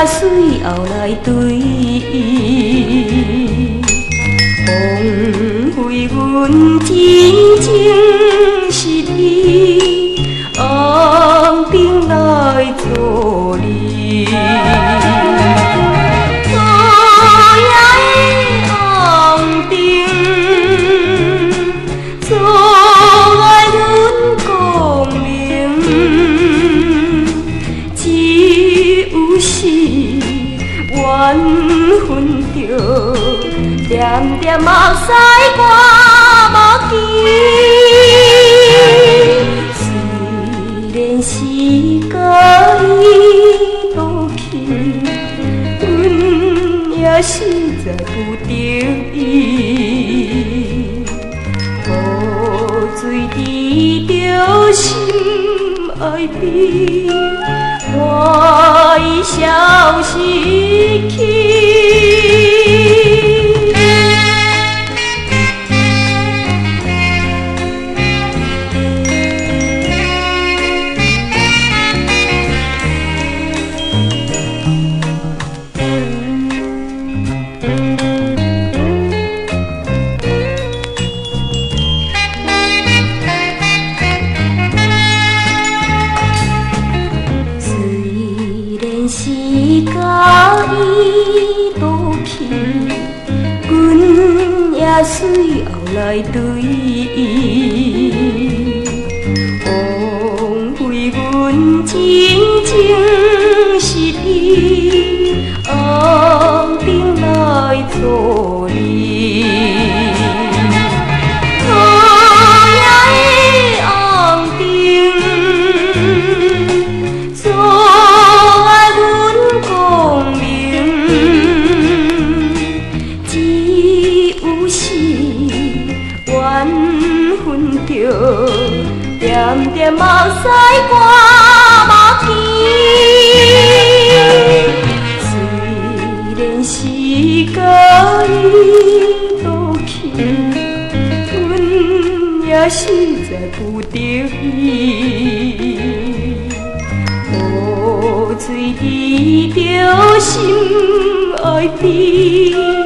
水后来对，枉费阮真情实意，红灯来做你。昨夜的红灯，阻碍阮光明。是缘分着，点点目屎汗无见。虽然时间已倒去，阮也实在不得已。雨水滴着心爱悲。我已消失去。时间已倒去，阮也随后来对，枉费阮真情实意，红灯来做你。点点目屎汗无见，虽然时间已倒去，阮也实在不得已。雨水滴着心爱悲。